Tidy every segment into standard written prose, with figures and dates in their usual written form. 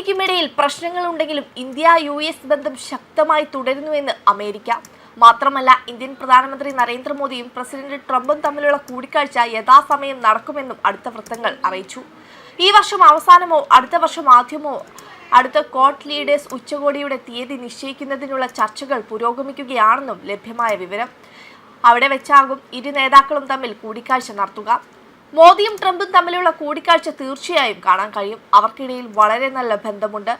അമേരിക്കയ്ക്കുമിടയിൽ പ്രശ്നങ്ങളുണ്ടെങ്കിലും ഇന്ത്യ-US ബന്ധം ശക്തമായി തുടരുന്നുവെന്ന് അമേരിക്ക. മാത്രമല്ല, ഇന്ത്യൻ പ്രധാനമന്ത്രി നരേന്ദ്രമോദിയും പ്രസിഡന്റ് ട്രംപും തമ്മിലുള്ള കൂടിക്കാഴ്ച യഥാസമയം നടക്കുമെന്നും അടുത്ത വൃത്തങ്ങൾ അറിയിച്ചു. ഈ വർഷം അവസാനമോ അടുത്ത വർഷം ആദ്യമോ അടുത്ത ക്വാഡ് ലീഡേഴ്സ് ഉച്ചകോടിയുടെ തീയതി നിശ്ചയിക്കുന്നതിനുള്ള ചർച്ചകൾ പുരോഗമിക്കുകയാണെന്നും ലഭ്യമായ വിവരം. അവിടെ വെച്ചാകും ഇരു നേതാക്കളും തമ്മിൽ കൂടിക്കാഴ്ച നടത്തുക. മോദിയും ട്രംപും തമ്മിലുള്ള കൂടിക്കാഴ്ച തീർച്ചയായും കാണാൻ കഴിയും. അവർക്കിടയിൽ വളരെ നല്ല ബന്ധമുണ്ട്.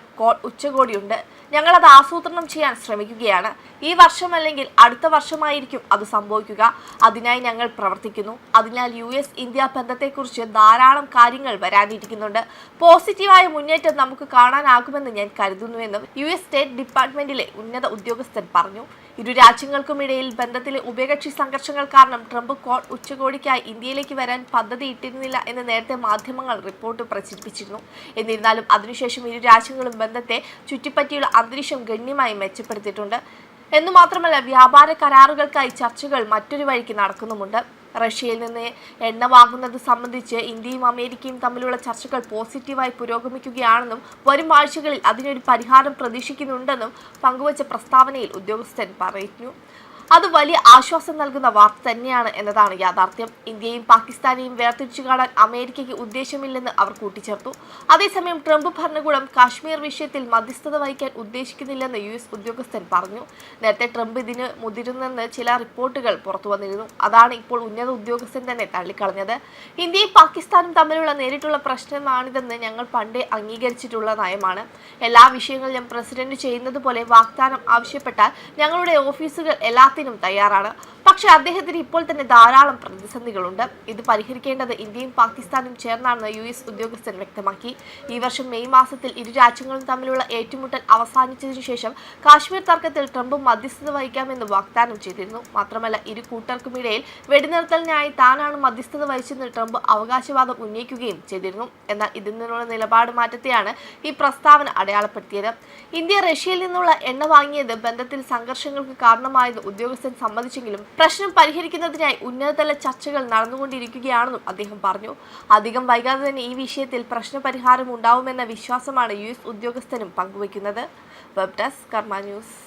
ഉച്ചകോടിയുണ്ട്. ഞങ്ങളത് ആസൂത്രണം ചെയ്യാൻ ശ്രമിക്കുകയാണ്. ഈ വർഷം അല്ലെങ്കിൽ അടുത്ത വർഷമായിരിക്കും അത് സംഭവിക്കുക. അതിനായി ഞങ്ങൾ പ്രവർത്തിക്കുന്നു. അതിനാൽ US-ഇന്ത്യ ബന്ധത്തെക്കുറിച്ച് ധാരാളം കാര്യങ്ങൾ വരാനിരിക്കുന്നുണ്ട്. പോസിറ്റീവായ മുന്നേറ്റം നമുക്ക് കാണാനാകുമെന്ന് ഞാൻ കരുതുന്നുവെന്നും US സ്റ്റേറ്റ് ഡിപ്പാർട്ട്മെന്റിലെ ഉന്നത ഉദ്യോഗസ്ഥൻ പറഞ്ഞു. ഇരു രാജ്യങ്ങൾക്കുമിടയിൽ ബന്ധത്തിലെ ഉഭയകക്ഷി സംഘർഷങ്ങൾ കാരണം ട്രംപ് ക്വാഡ് ഉച്ചകോടിക്കായി ഇന്ത്യയിലേക്ക് വരാൻ പദ്ധതിയിട്ടിരുന്നില്ല എന്ന് നേരത്തെ മാധ്യമങ്ങൾ റിപ്പോർട്ട് പ്രചരിപ്പിച്ചിരുന്നു. എന്നിരുന്നാലും അതിനുശേഷം ഇരു രാജ്യങ്ങളും ബന്ധത്തെ ചുറ്റിപ്പറ്റിയുള്ള അന്തരീക്ഷം ഗണ്യമായി മെച്ചപ്പെടുത്തിയിട്ടുണ്ട്. എന്നു മാത്രമല്ല, വ്യാപാര കരാറുകൾക്കായി ചർച്ചകൾ മറ്റൊരു വഴിക്ക് നടക്കുന്നുമുണ്ട്. റഷ്യയിൽ നിന്ന് എണ്ണ വാങ്ങുന്നത് സംബന്ധിച്ച് ഇന്ത്യയും അമേരിക്കയും തമ്മിലുള്ള ചർച്ചകൾ പോസിറ്റീവായി പുരോഗമിക്കുകയാണെന്നും വരും ആഴ്ചകളിൽ അതിനൊരു പരിഹാരം പ്രതീക്ഷിക്കുന്നുണ്ടെന്നും പങ്കുവച്ച പ്രസ്താവനയിൽ ഉദ്യോഗസ്ഥൻ പറഞ്ഞു. അത് വലിയ ആശ്വാസം നൽകുന്ന വാർത്ത തന്നെയാണ് എന്നതാണ് യാഥാർത്ഥ്യം. ഇന്ത്യയും പാകിസ്ഥാനെയും വേർതിരിച്ചു കാണാൻ അമേരിക്കയ്ക്ക് ഉദ്ദേശമില്ലെന്ന് അവർ കൂട്ടിച്ചേർത്തു. അതേസമയം ട്രംപ് ഭരണകൂടം കാശ്മീർ വിഷയത്തിൽ മധ്യസ്ഥത വഹിക്കാൻ ഉദ്ദേശിക്കുന്നില്ലെന്ന് US ഉദ്യോഗസ്ഥൻ പറഞ്ഞു. നേരത്തെ ട്രംപ് ഇതിന് മുതിരുന്നെന്ന് ചില റിപ്പോർട്ടുകൾ പുറത്തു വന്നിരുന്നു. അതാണ് ഇപ്പോൾ ഉന്നത ഉദ്യോഗസ്ഥൻ തന്നെ തള്ളിക്കളഞ്ഞത്. ഇന്ത്യയും പാകിസ്ഥാനും തമ്മിലുള്ള നേരിട്ടുള്ള പ്രശ്നമാണിതെന്ന് ഞങ്ങൾ പണ്ടേ അംഗീകരിച്ചിട്ടുള്ള നയമാണ്. എല്ലാ വിഷയങ്ങളിലും പ്രസിഡന്റ് ചെയ്യുന്നത് പോലെ വാഗ്ദാനം ആവശ്യപ്പെട്ടാൽ ഞങ്ങളുടെ ഓഫീസുകൾ ത്തിനും തയ്യാറാണ്. പക്ഷേ അദ്ദേഹത്തിന് ഇപ്പോൾ തന്നെ ധാരാളം പ്രതിസന്ധികളുണ്ട്. ഇത് പരിഹരിക്കേണ്ടത് ഇന്ത്യയും പാകിസ്ഥാനും ചേർന്നാണെന്ന് US ഉദ്യോഗസ്ഥൻ വ്യക്തമാക്കി. ഈ വർഷം മെയ് മാസത്തിൽ ഇരു രാജ്യങ്ങളും തമ്മിലുള്ള ഏറ്റുമുട്ടൽ അവസാനിച്ചതിനു ശേഷം കാശ്മീർ തർക്കത്തിൽ ട്രംപ് മധ്യസ്ഥത വഹിക്കാമെന്ന് വാഗ്ദാനം ചെയ്തിരുന്നു. മാത്രമല്ല, ഇരു കൂട്ടർക്കുമിടയിൽ വെടിനിർത്തലിനായി താനാണ് മധ്യസ്ഥത വഹിച്ചെന്ന് ട്രംപ് അവകാശവാദം ഉന്നയിക്കുകയും ചെയ്തിരുന്നു. എന്നാൽ ഇതിൽ നിന്നുള്ള നിലപാട് മാറ്റത്തെയാണ് ഈ പ്രസ്താവന അടയാളപ്പെടുത്തിയത്. ഇന്ത്യ റഷ്യയിൽ നിന്നുള്ള എണ്ണ വാങ്ങിയത് ബന്ധത്തിൽ സംഘർഷങ്ങൾക്ക് കാരണമായെന്ന് ഉദ്യോഗസ്ഥൻ സമ്മതിച്ചെങ്കിലും പ്രശ്നം പരിഹരിക്കുന്നതിനായി ഉന്നതതല ചർച്ചകൾ നടന്നുകൊണ്ടിരിക്കുകയാണെന്നും അദ്ദേഹം പറഞ്ഞു. അധികം വൈകാതെ തന്നെ ഈ വിഷയത്തിൽ പ്രശ്നപരിഹാരം ഉണ്ടാവുമെന്ന വിശ്വാസമാണ് US ഉദ്യോഗസ്ഥനും പങ്കുവയ്ക്കുന്നത്. വെബ് ഡെസ്ക് കർമ്മ ന്യൂസ്.